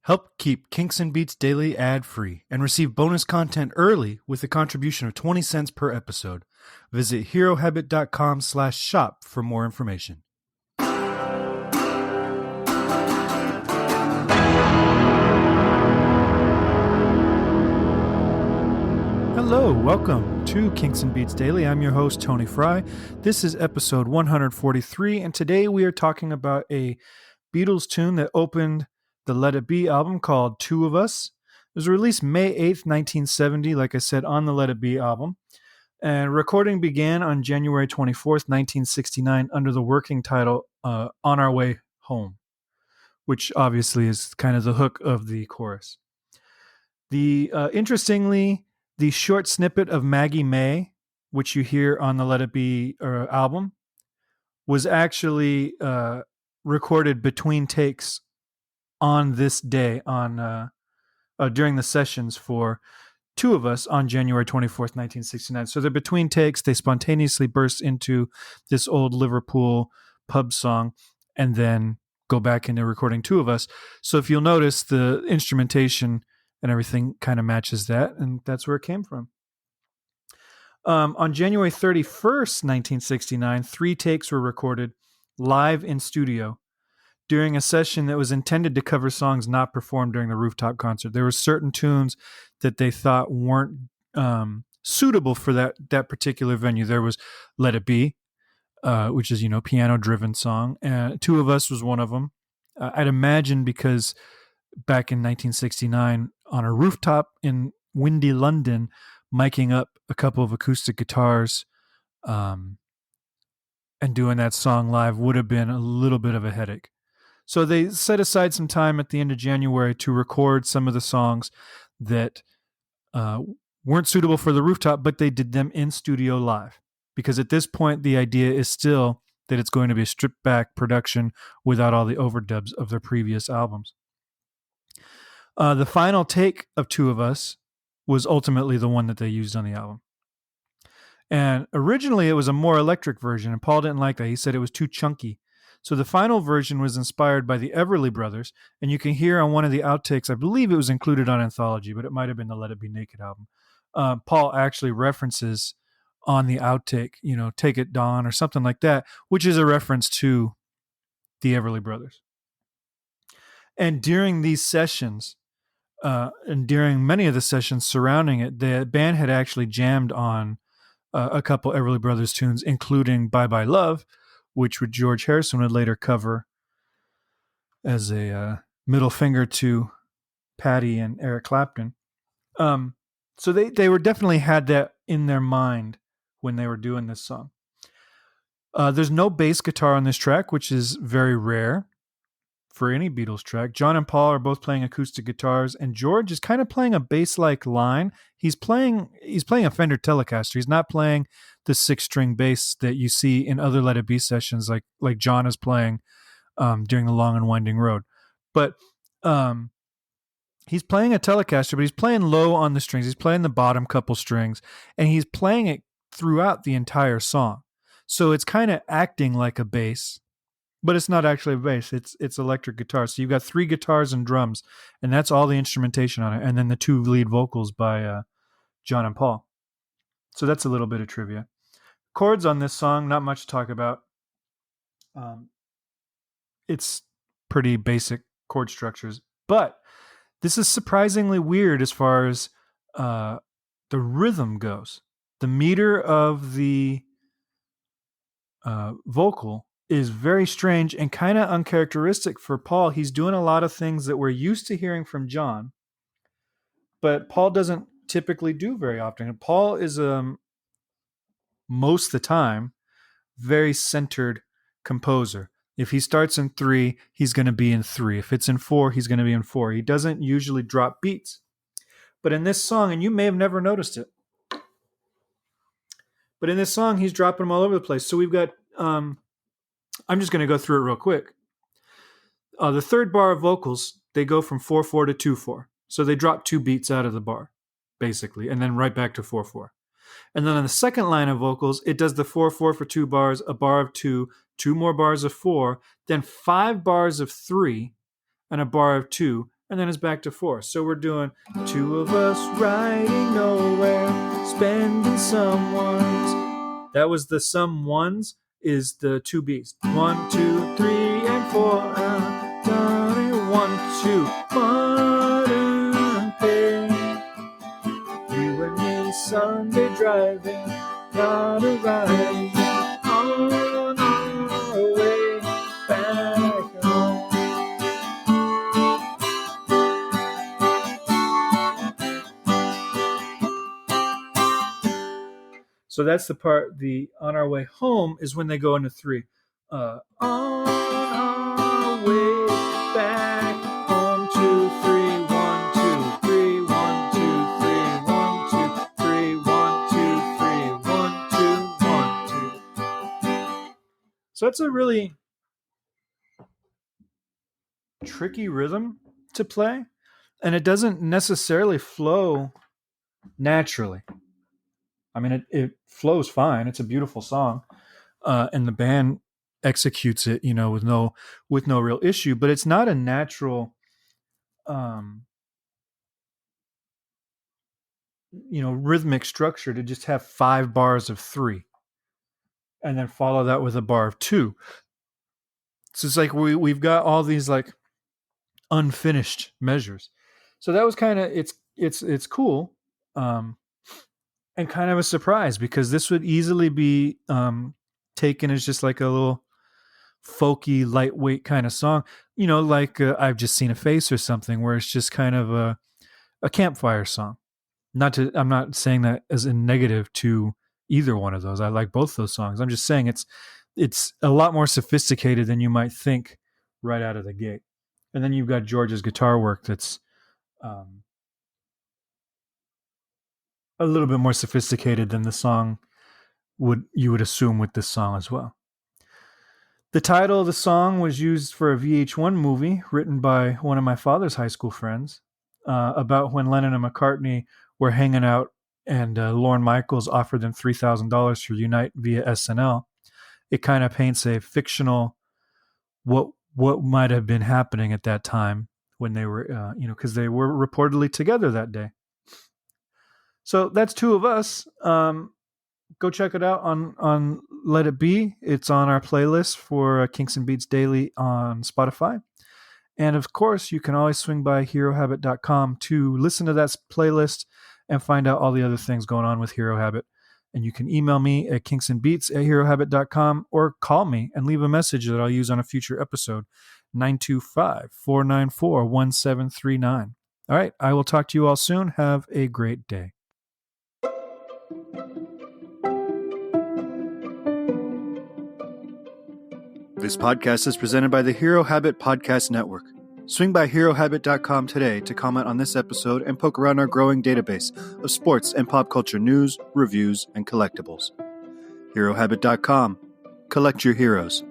Help keep Kinks and Beats Daily ad-free and receive bonus content early with a contribution of 20 cents per episode. Visit herohabit.com/shop for more information. Hello, welcome to Kinks and Beats Daily. I'm your host, Tony Fry. This is episode 143, and today we are talking about a Beatles tune that opened the Let It Be album called Two of Us. It was released May 8th, 1970, like I said, on the Let It Be album. And recording began on January 24th, 1969, under the working title On Our Way Home, which obviously is kind of the hook of the chorus. Interestingly, the short snippet of Maggie May, which you hear on the Let It Be album, was actually recorded between takes on this day during the sessions for Two of Us on January 24th, 1969. So they're between takes. They spontaneously burst into this old Liverpool pub song and then go back into recording Two of Us. So if you'll notice, the instrumentation and everything kind of matches that, and that's where it came from. On January 31st, 1969, 3 takes were recorded live in studio during a session that was intended to cover songs not performed during the rooftop concert. There were certain tunes that they thought weren't suitable for that particular venue. There was Let It Be, which is, piano-driven song. Two of Us was one of them. I'd imagine because back in 1969, on a rooftop in windy London, miking up a couple of acoustic guitars and doing that song live would have been a little bit of a headache. So they set aside some time at the end of January to record some of the songs that weren't suitable for the rooftop, but they did them in studio live. Because at this point, the idea is still that it's going to be a stripped-back production without all the overdubs of their previous albums. The final take of Two of Us was ultimately the one that they used on the album. And originally, it was a more electric version, and Paul didn't like that. He said it was too chunky. So the final version was inspired by the Everly Brothers, and you can hear on one of the outtakes, I believe it was included on Anthology, but it might have been the Let It Be Naked album. Paul actually references on the outtake, Take It Dawn or something like that, which is a reference to the Everly Brothers. And during these sessions, and during many of the sessions surrounding it, the band had actually jammed on a couple Everly Brothers tunes, including Bye Bye Love, which George Harrison would later cover as a middle finger to Patty and Eric Clapton. So they were definitely had that in their mind when they were doing this song. There's no bass guitar on this track, which is very rare for any Beatles track. John and Paul are both playing acoustic guitars, and George is kind of playing a bass-like line. He's playing a Fender Telecaster. He's not playing the 6-string bass that you see in other Let It Be sessions, like John is playing during the Long and Winding Road. But he's playing a Telecaster, but he's playing low on the strings. He's playing the bottom couple strings, and he's playing it throughout the entire song. So it's kind of acting like a bass, but it's not actually a bass. It's electric guitar. So you've got 3 guitars and drums, and that's all the instrumentation on it. And then the 2 lead vocals by John and Paul. So that's a little bit of trivia. Chords on this song, not much to talk about. It's pretty basic chord structures, but this is surprisingly weird as far as the rhythm goes. The meter of the vocal is very strange and kind of uncharacteristic for Paul. He's doing a lot of things that we're used to hearing from John, but Paul doesn't typically do very often. And Paul is most of the time very centered composer. If he starts in 3, he's going to be in 3. If it's in 4, he's going to be in 4. He doesn't usually drop beats. But in this song, and you may have never noticed it, but in this song, he's dropping them all over the place. So we've got, I'm just going to go through it real quick. The third bar of vocals, they go from 4/4 to 2/4. So they drop 2 beats out of the bar, basically, and then right back to 4/4. And then on the second line of vocals, it does the 4/4 for 2 bars, a bar of 2, 2 more bars of 4, then 5 bars of 3, and a bar of 2, and then it's back to 4. So we're doing two of us riding nowhere, spending someone's. That was the someone's is the 2 B's. 1, 2, 3, and 4. 1, 2, fun and pain. You and me Sunday driving, not arriving on our way back home. So that's the part. The on our way home is when they go into 3. On our way back home, 2, 3, 1, 2, 3, 1, 2, 3, 1, 2, 3, 1, 2, 3, 1, 2, 1, 2. So that's a really tricky rhythm to play, and it doesn't necessarily flow naturally. I mean, it flows fine. It's a beautiful song, and the band executes it, with no real issue. But it's not a natural, rhythmic structure to just have 5 bars of 3, and then follow that with a bar of 2. So it's like we've got all these like unfinished measures. So that was kind of it's cool. And kind of a surprise, because this would easily be taken as just like a little folky, lightweight kind of song, like I've Just Seen a Face or something, where it's just kind of a campfire song. I'm not saying that as a negative to either one of those. I like both those songs. I'm just saying it's a lot more sophisticated than you might think right out of the gate. And then you've got George's guitar work that's a little bit more sophisticated than the song you would assume with this song as well. The title of the song was used for a VH1 movie written by one of my father's high school friends about when Lennon and McCartney were hanging out, and Lorne Michaels offered them $3,000 to unite via SNL. It kind of paints a fictional what might have been happening at that time when they were, because they were reportedly together that day. So that's Two of Us. Go check it out on Let It Be. It's on our playlist for Kinks and Beats Daily on Spotify. And of course, you can always swing by HeroHabit.com to listen to that playlist and find out all the other things going on with Hero Habit. And you can email me at kinksandbeats@herohabit.com or call me and leave a message that I'll use on a future episode, 925-494-1739. All right, I will talk to you all soon. Have a great day. This podcast is presented by the Hero Habit Podcast Network. Swing by HeroHabit.com today to comment on this episode and poke around our growing database of sports and pop culture news, reviews, and collectibles. HeroHabit.com. Collect your heroes.